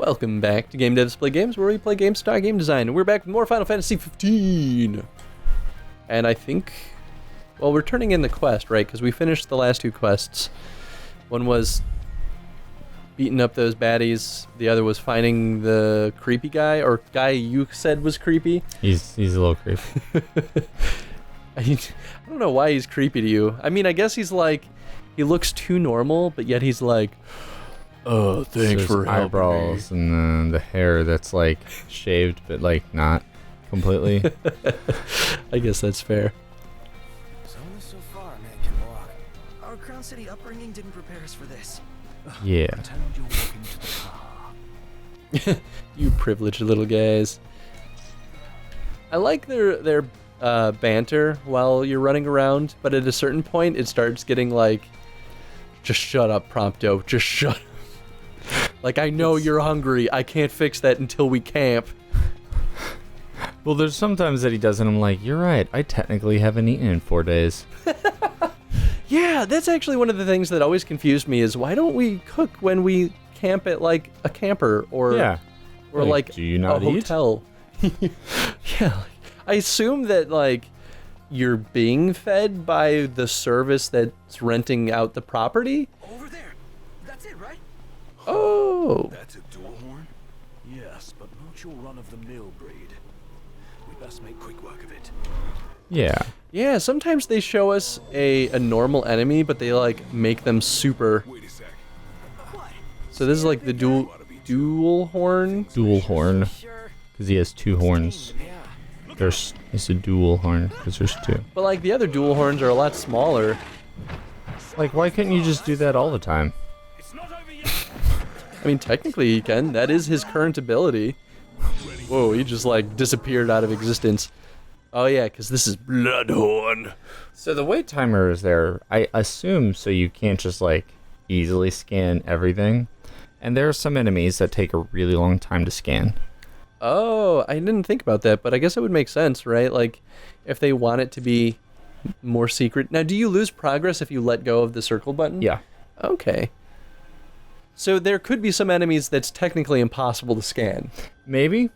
Welcome back to Game Devs Play Games, where we play games to talk game design. And we're back with more Final Fantasy 15. And I think, well, we're turning in the quest, right? Because we finished the last two quests. One was beating up those baddies. The other was finding the creepy guy, or guy you said was creepy. He's a little creepy. I don't know why he's creepy to you. I mean, I guess he's like, he looks too normal, but yet he's like, oh, thanks for helping eyebrows me. And the hair that's like shaved, but like not completely. I guess that's fair. There's only so far man can walk. Our Crown City upbringing didn't prepare us for this. Yeah. Pretend you're walking to the car. You privileged little guys. I like their banter while you're running around, but at a certain point it starts getting like, just shut up, Prompto. Just shut up. Like, I know you're hungry. I can't fix that until we camp. Well, there's sometimes that he does, and I'm like, you're right. I technically haven't eaten in 4 days. Yeah, that's actually one of the things that always confused me is why don't we cook when we camp at like a camper or like do you not a hotel? Yeah, I assume that like you're being fed by the service that's renting out the property. Over there. That's it, right? Oh, That's a dual horn? Yes, but not your run-of-the-mill breed. We best make quick work of it. Yeah. yeah. Sometimes they show us a normal enemy, but they like make them super. Wait a sec. What? So this is like the dual horn. Dual horn. Sure. Because he has two horns. Yeah. It's a dual horn because there's two. But like the other dual horns are a lot smaller. Like, why couldn't you just do that all the time? It's not over yet. I mean, technically he can. That is his current ability. Whoa, he just like disappeared out of existence. Oh yeah, because this is Bloodhorn. So the wait timer is there, I assume, so you can't just like easily scan everything. And there are some enemies that take a really long time to scan. Oh, I didn't think about that, but I guess it would make sense, right? Like, if they want it to be more secret. Now, do you lose progress if you let go of the circle button? Yeah. Okay. So there could be some enemies that's technically impossible to scan. Maybe.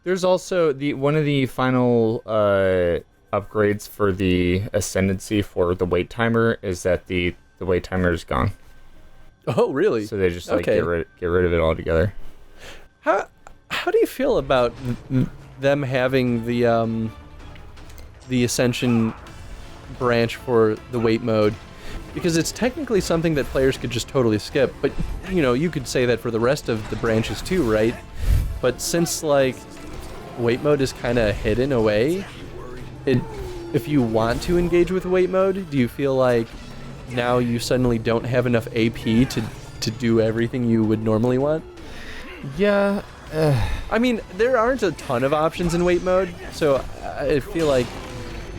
There's also one of the final upgrades for the ascendancy for the wait timer is that the wait timer is gone. Oh, really? So they just like Okay. get rid of it altogether. How do you feel about them having the Ascension branch for the wait mode? Because it's technically something that players could just totally skip, but you know, you could say that for the rest of the branches too, right? But since like wait mode is kind of hidden away, if you want to engage with wait mode, do you feel like now you suddenly don't have enough AP to do everything you would normally want? Yeah. I mean, there aren't a ton of options in wait mode, so I feel like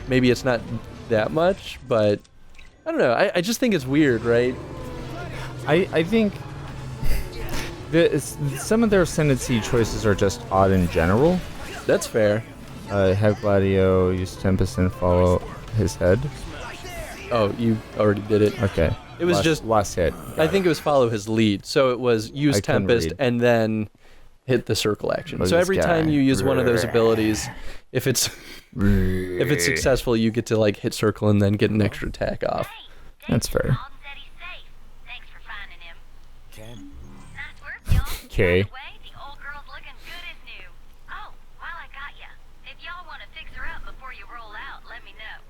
maybe it's not that much, but I don't know. I just think it's weird, right? I think some of their ascendancy choices are just odd in general. That's fair. Have Gladio use Tempest and follow his head. Oh, you already did it. Okay. It was just last hit. I think it was follow his lead. So it was use I couldn't Tempest read. and then hit the circle action. Look So at every this time guy. you use one of those abilities, if it's successful, you get to like hit circle and then get an extra attack off. That's fair. Called and said he's safe. Thanks for finding him. Ken. Nice work, y'all. Okay. By the way, the old girl's looking good as new. Oh, while I got ya, if y'all want to fix her up before you roll out, let me know.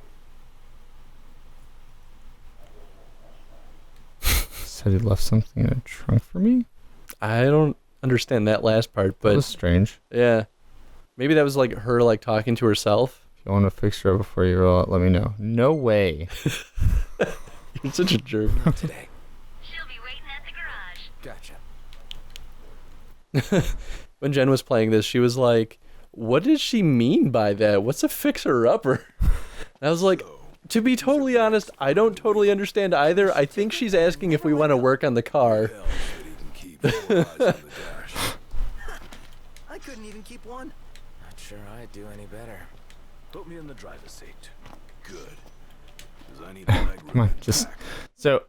Said he left something in a trunk for me? I don't understand that last part, That but was strange. yeah. Maybe that was like her like talking to herself. If you want to fix her up before you roll out, let me know. No way. You're such a jerk. Today. She'll be waiting at the garage. Gotcha. When Jen was playing this, she was like, what does she mean by that? What's a fixer-upper? And I was like, to be totally honest, I don't totally understand either. I think she's asking if we want to work on the car. Hell, should even keep 4 eyes on the dash. I couldn't even keep one. Not sure I'd do any better. Put me in the driver's seat. Good. 'Cause I need the leg Come on, room just back. so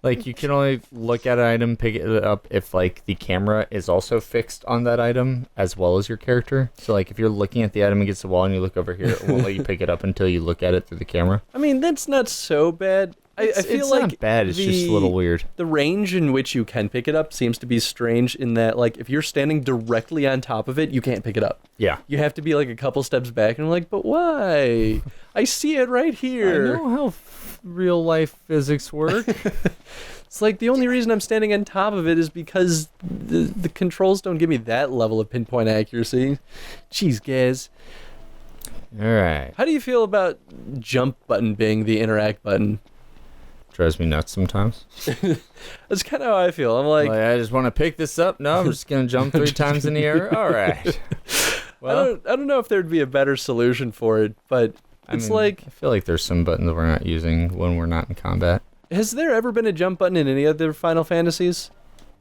Like, you can only look at an item, pick it up if, like, the camera is also fixed on that item as well as your character. So, like, if you're looking at the item against the wall and you look over here, it won't let you pick it up until you look at it through the camera. I mean, that's not so bad. I feel it's like not bad. It's just a little weird. The range in which you can pick it up seems to be strange in that, like, if you're standing directly on top of it, you can't pick it up. Yeah. You have to be, like, a couple steps back, and I'm like, but why? I see it right here. I know how real-life physics work. It's like the only reason I'm standing on top of it is because the controls don't give me that level of pinpoint accuracy. Jeez, guys. All right. How do you feel about jump button being the interact button? Drives me nuts sometimes. That's kind of how I feel. I'm like, I just want to pick this up. No, I'm just going to jump 3 times in the air. All right. Well, I don't know if there'd be a better solution for it, but I feel like there's some buttons we're not using when we're not in combat. Has there ever been a jump button in any other Final Fantasies?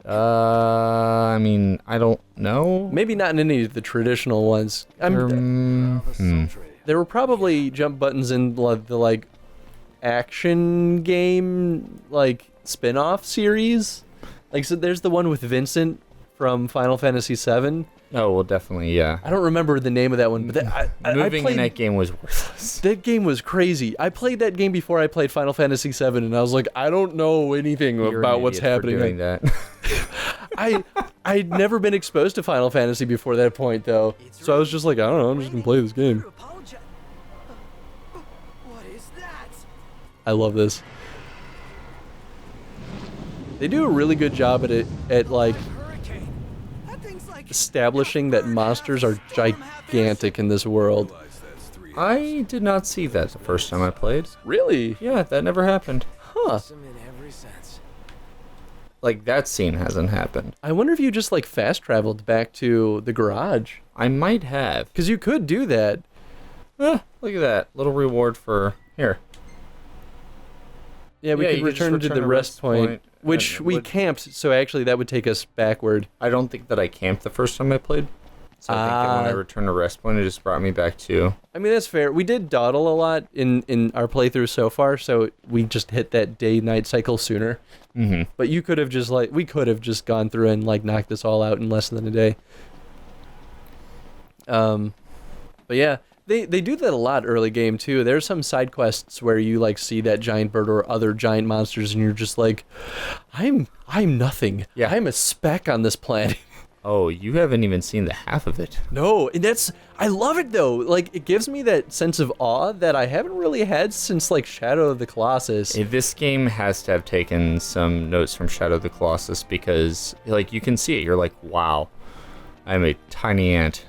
I mean, I don't know. Maybe not in any of the traditional ones. There were probably jump buttons in the like action game like spin-off series. Like, so there's the one with Vincent from Final Fantasy VII. Oh, well, definitely, yeah. I don't remember the name of that one, but Moving in that game was worthless. That game was crazy. I played that game before I played Final Fantasy VII, and I was like, I don't know anything about what's happening. Doing that. I'd never been exposed to Final Fantasy before that point, though. So I was just like, I don't know, I'm just gonna play this game. What is that? I love this. They do a really good job at like establishing that monsters are gigantic in this world. I did not see that the first time I played. Really? Yeah, that never happened. Huh. Like, that scene hasn't happened. I wonder if you just like fast traveled back to the garage. I might have. Because you could do that. Look at that. Little reward for... Here. Yeah, we could return to the rest point. Which we camped, so actually that would take us backward. I don't think that I camped the first time I played. So I think that when I returned to rest point, it just brought me back to... I mean, that's fair. We did dawdle a lot in our playthrough so far, so we just hit that day-night cycle sooner. Mm-hmm. But you could have just, like... We could have just gone through and, like, knocked this all out in less than a day. But yeah, they do that a lot early game, too. There's some side quests where you, like, see that giant bird or other giant monsters, and you're just like, I'm nothing. Yeah. I'm a speck on this planet. Oh, you haven't even seen the half of it. No, and I love it though. Like, it gives me that sense of awe that I haven't really had since like Shadow of the Colossus. This game has to have taken some notes from Shadow of the Colossus because, like, you can see it. You're like, wow, I'm a tiny ant.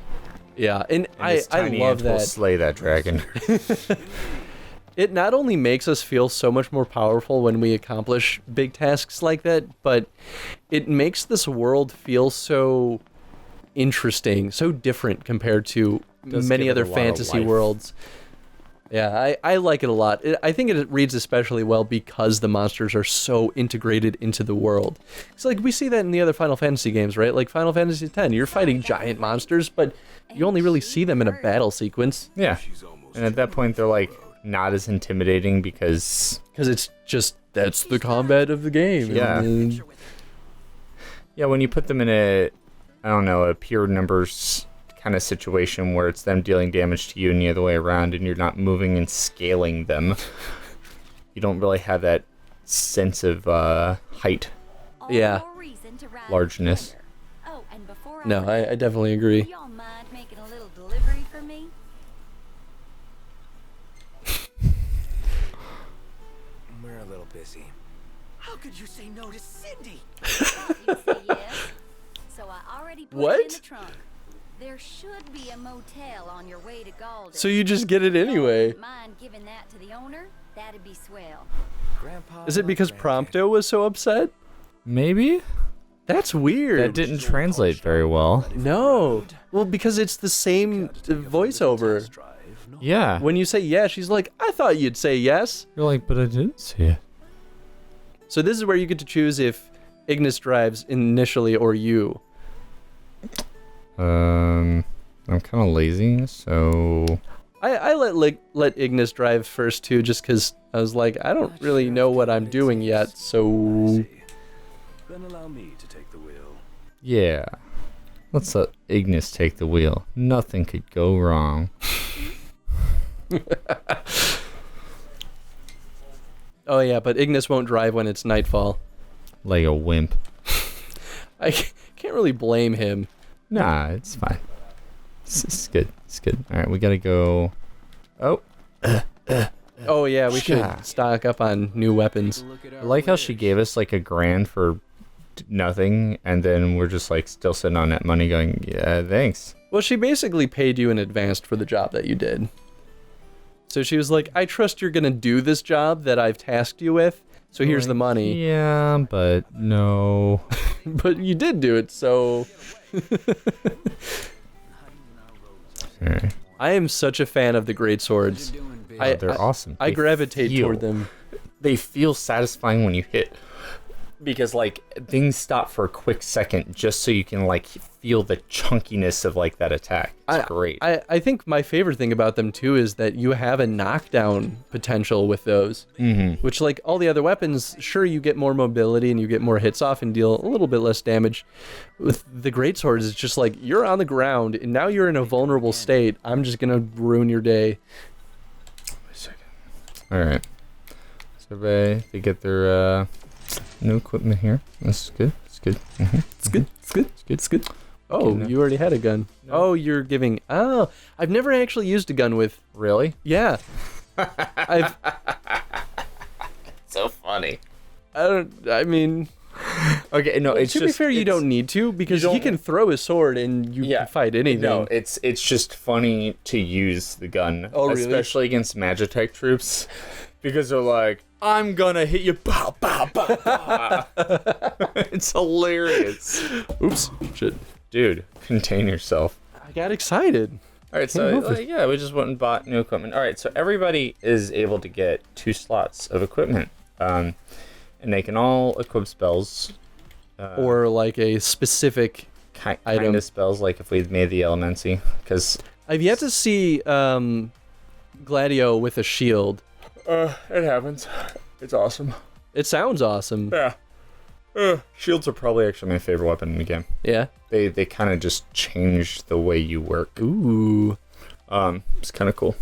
Yeah, and this I tiny love ant that. will slay that dragon. It not only makes us feel so much more powerful when we accomplish big tasks like that, but it makes this world feel so interesting, so different compared to many other fantasy worlds. Yeah, I like it a lot. I think it reads especially well because the monsters are so integrated into the world. It's like we see that in the other Final Fantasy games, right? Like Final Fantasy X, you're fighting giant monsters, but you only really see them in a battle sequence. Yeah, and at that point they're like not as intimidating because it's just, that's the combat of the game. Yeah. Yeah, when you put them in a, I don't know, a pure numbers kind of situation where it's them dealing damage to you and the other way around and you're not moving and scaling them, you don't really have that sense of height. Yeah. Largeness. No, I definitely agree. Do y'all mind making a little delivery for me? We're a little busy. How could you say no to Cindy? Thought you'd say yes. So I already put it in the trunk. There should be a motel on your way to Galden. So you just get it anyway. Mind giving that to the owner? That'd be swell. Grandpa. Is it because Prompto was so upset? Maybe? That's weird. That didn't translate very well. No. Well, because it's the same voiceover. Yeah. When you say yes, she's like, I thought you'd say yes. You're like, but I didn't see it. So this is where you get to choose if Ignis drives initially or you. I'm kind of lazy, so... I let Ignis drive first too, just because I was like, I don't really know what I'm doing yet, so... Then allow me to take the wheel. Yeah. Let's let Ignis take the wheel. Nothing could go wrong. Oh yeah, but Ignis won't drive when it's nightfall. Like a wimp. I can't really blame him. Nah, it's fine. It's good. It's good. All right, we gotta go. Oh. Oh yeah, we should stock up on new weapons. I like how she gave us like $1,000 for nothing, and then we're just like still sitting on that money going, yeah, thanks. Well, she basically paid you in advance for the job that you did. So she was like, I trust you're gonna do this job that I've tasked you with, so here's the money. Yeah, but no. But you did do it, so... Right. I am such a fan of the great swords. They're awesome. I gravitate toward them. They feel satisfying when you hit. Because, like, things stop for a quick second just so you can, like, feel the chunkiness of, like, that attack. It's great. I think my favorite thing about them, too, is that you have a knockdown potential with those. Mm-hmm. Which, like, all the other weapons, sure, you get more mobility and you get more hits off and deal a little bit less damage. With the greatswords, it's just like, you're on the ground, and now you're in a vulnerable state. I'm just gonna ruin your day. Wait a second. Alright. So everybody, they get their, new equipment here. This is good. It's good. Mm-hmm. It's good. It's good. It's good. It's good. Oh, no. you already had a gun. No. Oh, you're giving... Oh, I've never actually used a gun with... Really? Yeah. I've... So funny. I mean... Okay, no, it's to just... be fair, you don't need to, because he can throw his sword and you can fight anything. No, it's just funny to use the gun. Oh, really? Especially against Magitech troops. Because they're like, I'm gonna hit you, bow, bow, bow, bow. It's hilarious. Oops. Shit. Dude, contain yourself. I got excited. All right, so yeah, we just went and bought new equipment. All right, so everybody is able to get 2 slots of equipment. And they can all equip spells. Or like a specific kind item. of spells, like if we made the Elemency. Because I've yet to see Gladio with a shield. it happens. It's awesome. It sounds awesome. Yeah. Shields are probably actually my favorite weapon in the game. Yeah. They kind of just change the way you work. Ooh. It's kind of cool.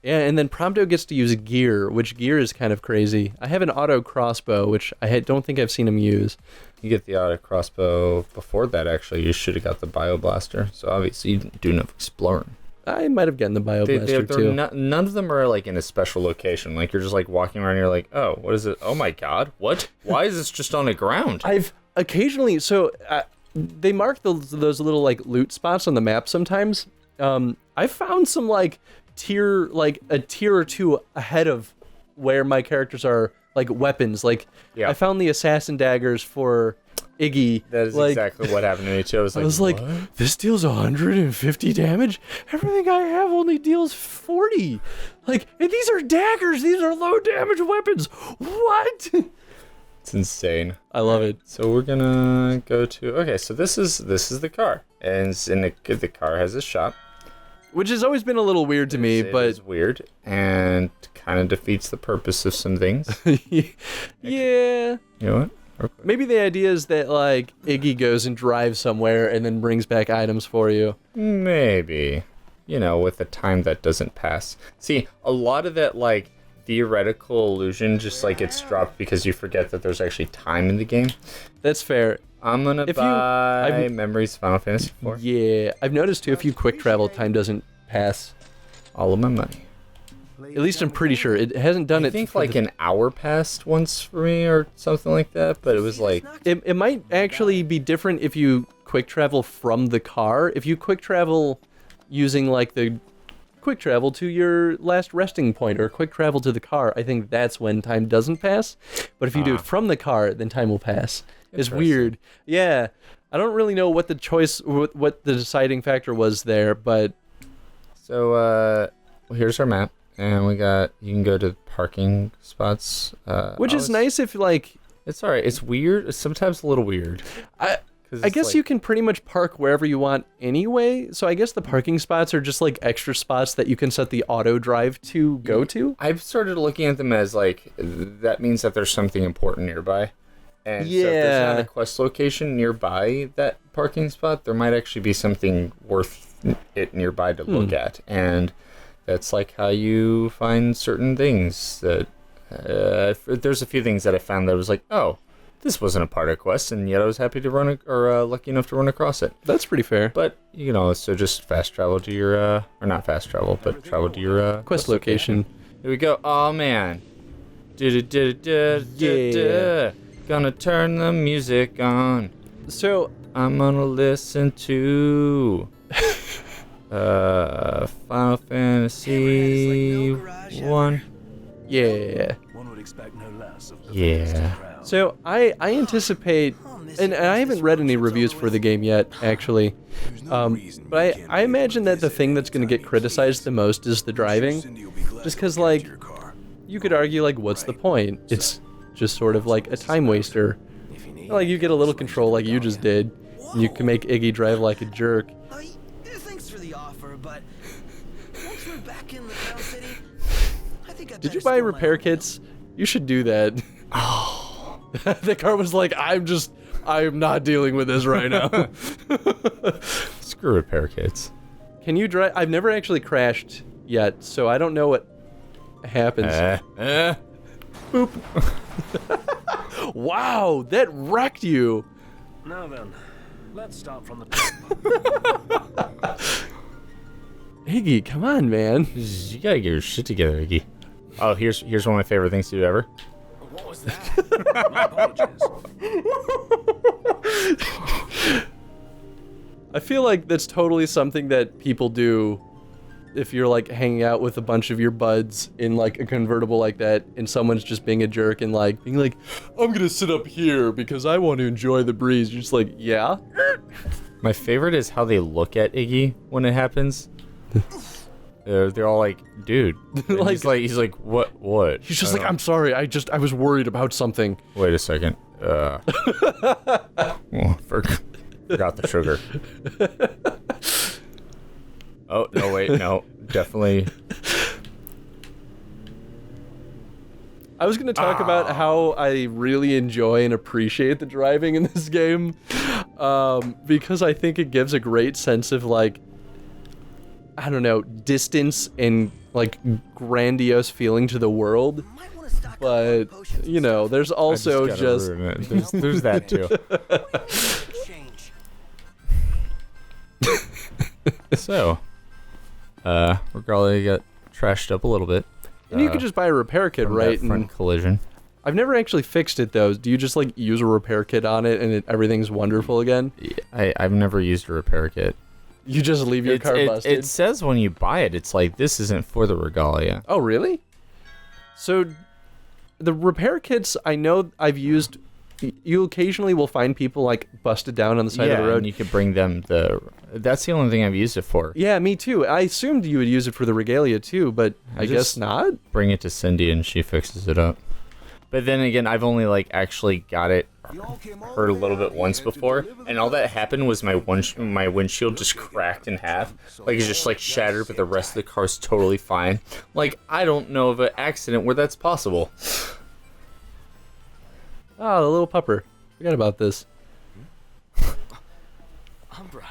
Yeah, and then Prompto gets to use gear, which gear is kind of crazy. I have an auto crossbow, which I don't think I've seen him use. You get the auto crossbow. Before that, actually, you should have got the bioblaster. So obviously, you didn't do enough exploring. I might have gotten the bioblaster too. None of them are like in a special location. Like you're just like walking around and you're like, oh, what is it? Oh my god, what? Why is this just on the ground? I've occasionally, they mark those little like loot spots on the map sometimes. I found some like a tier or two ahead of where my characters are, like weapons. Like I found the assassin daggers for Iggy. That is like, exactly what happened to me too. I was like, this deals 150 damage? Everything I have only deals 40. Like, and these are daggers. These are low damage weapons. What? It's insane. I love it. So we're gonna go to, okay, so this is the car. And the car has a shop. Which has always been a little weird to me, but it's weird and kind of defeats the purpose of some things. Yeah. You know what? Okay. Maybe the idea is that like Iggy goes and drives somewhere and then brings back items for you. Maybe. You know, with the time that doesn't pass. See, a lot of that like theoretical illusion just like gets dropped because you forget that there's actually time in the game. That's fair. I'm gonna buy Memories Final Fantasy IV. Yeah, I've noticed too, if you quick travel, time doesn't pass. All of my money. At least I'm pretty sure. It hasn't done it. I think like an hour passed once for me or something like that, but it was like... It might actually be different if you quick travel from the car. If you quick travel using like the quick travel to your last resting point or quick travel to the car, I think that's when time doesn't pass. But if you do it from the car, then time will pass. It's weird. Yeah. I don't really know what what the deciding factor was there, but... So, well, here's our map. And you can go to parking spots. Which is nice if, like... It's alright. It's weird. It's sometimes a little weird. 'Cause I it's guess like- you can pretty much park wherever you want anyway. So I guess the parking spots are just like extra spots that you can set the auto drive to go to. I've started looking at them as like that means that there's something important nearby. And so if there's not Yeah. a quest location nearby that parking spot, there might actually be something worth it nearby to look at. And that's like how you find certain things that there's a few things that I found that was like, oh, this wasn't a part of quest, and yet I was happy to lucky enough to run across it. That's pretty fair. But you know, so just fast travel to your or not fast travel, but travel to your Quest location. Here we go. Oh man. Yeah. Gonna turn the music on. So I'm gonna listen to Final Fantasy garage 1. yeah. One would expect no less of the Yeah. festive crowd. So I anticipate, and I haven't read any reviews for the game yet, actually. But I imagine that the thing that's going to get criticized the most is the driving. Just because, like, you could argue, like, what's the point? It's just sort of like a time waster. Like, you get a little control like you just did, and you can make Iggy drive like a jerk. Thanks for the offer, but once we're back in the Crown City, I think I'd Did you better buy store my repair own kits? You should do that. Oh. The car was like, I'm not dealing with this right now. Screw repair kits. Can you drive? I've never actually crashed yet, so I don't know what happens. Boop. Wow, that wrecked you. Now then, let's start from the top. Iggy, come on, man. You gotta get your shit together, Iggy. Oh, here's one of my favorite things to do ever. What was that? My apologies. I feel like that's totally something that people do if you're like hanging out with a bunch of your buds in like a convertible like that, and someone's just being a jerk and like being like, I'm gonna sit up here because I want to enjoy the breeze. You're just like, yeah. My favorite is how they look at Iggy when it happens. They're all like, dude. And Like- he's like, what? He's just like, I'm sorry. I was worried about something. Wait a second. Well, forgot the sugar. Oh, no, wait, no. Definitely. I was going to talk about how I really enjoy and appreciate the driving in this game, because I think it gives a great sense of, like, I don't know, distance and, like, grandiose feeling to the world. Might wanna stock up on But, potions you know, there's also I gotta just... ruin it. There's that, too. change. So, Regalia got trashed up a little bit. And you could just buy a repair kit, from right? that front And collision. I've never actually fixed it, though. Do you just, like, use a repair kit on it and everything's wonderful again? I've never used a repair kit. You just leave your car busted? It says when you buy it, it's like, this isn't for the Regalia. Oh, really? So, the repair kits, I know I've used... You occasionally will find people, like, busted down on the side of the road. And you could bring them that's the only thing I've used it for. Yeah, me too. I assumed you would use it for the regalia, too, but I guess just- not. Bring it to Cindy and she fixes it up. But then again, I've only, like, actually got it hurt a little bit once before, and all that happened was my windshield just cracked in half. Like, it's just, like, shattered, but the rest of the car's totally fine. Like, I don't know of an accident where that's possible. Oh, the little pupper. Forgot about this. Umbra.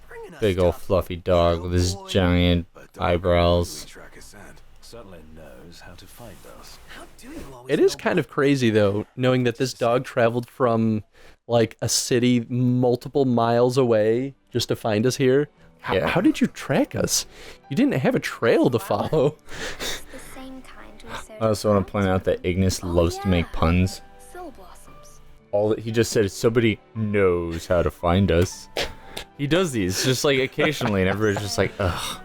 Bringing us Big old stuff. fluffy dog with his giant eyebrows. Certainly knows how to find us. How do you always It is know kind of crazy, though, knowing that this dog traveled from, like, a city multiple miles away just to find us here. Yeah. How did you track us? You didn't have a trail to follow. It's the same kind we sowed I also want to point out that Ignis loves to make puns. Sill blossoms. All that he just said is somebody knows how to find us. He does these just like occasionally, and everybody's just like, ugh.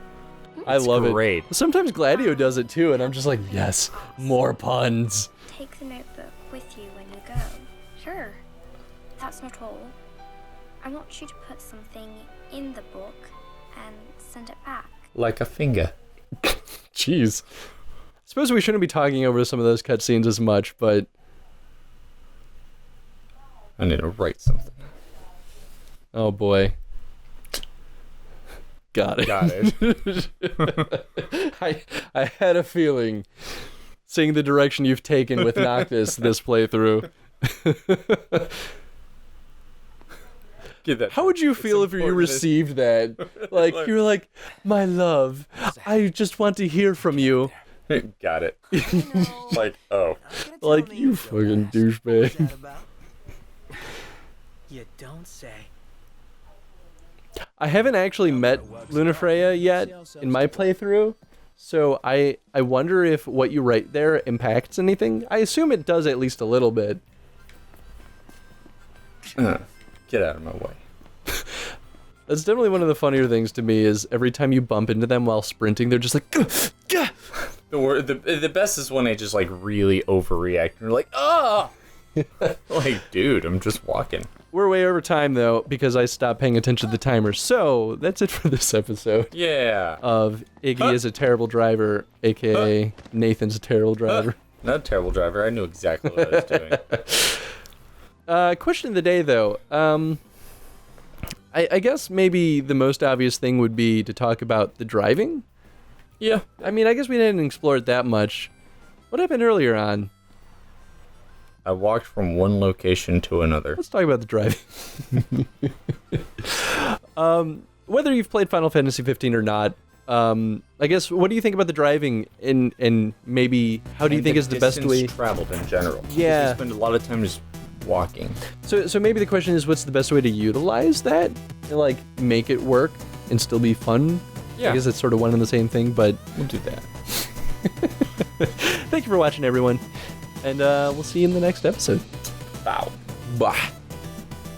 I love great. it. Sometimes Gladio does it, too, and I'm just like, yes, more puns. Take the notebook with you when you go. Sure. That's not all. I want you to put something in the book and send it back. Like a finger. Jeez. Suppose we shouldn't be talking over some of those cutscenes as much, but I need to write something. Oh boy. Got it. Got it. I had a feeling, seeing the direction you've taken with Noctis this playthrough. Get that. How would you feel if you received that? Like, you're like, my love, I just want to hear from you. Got it. No. Like, oh. Like, you fucking douchebag. You don't say. I haven't actually met Lunafreya yet in my playthrough, so I wonder if what you write there impacts anything. I assume it does at least a little bit. Get out of my way. That's definitely one of the funnier things to me is every time you bump into them while sprinting, they're just like, gah! The best is when they just like really overreact and you're like, ah! Like, dude, I'm just walking. We're way over time, though, because I stopped paying attention to the timer. So, that's it for this episode Yeah. of Iggy is a terrible driver, a.k.a. Nathan's a terrible driver. Not a terrible driver. I knew exactly what I was doing. Question of the day, though. I guess maybe the most obvious thing would be to talk about the driving. Yeah. I mean, I guess we didn't explore it that much. What happened earlier on? I walked from one location to another. Let's talk about the driving. Whether you've played Final Fantasy 15 or not, I guess, what do you think about the driving, and maybe how do you think is the best way? Traveled in general. Yeah. You spend a lot of time just walking. So maybe the question is, what's the best way to utilize that, and like make it work and still be fun? Yeah. I guess it's sort of one and the same thing, but We'll do that. thank you for watching, everyone, and we'll see you in the next episode. Wow. Bye.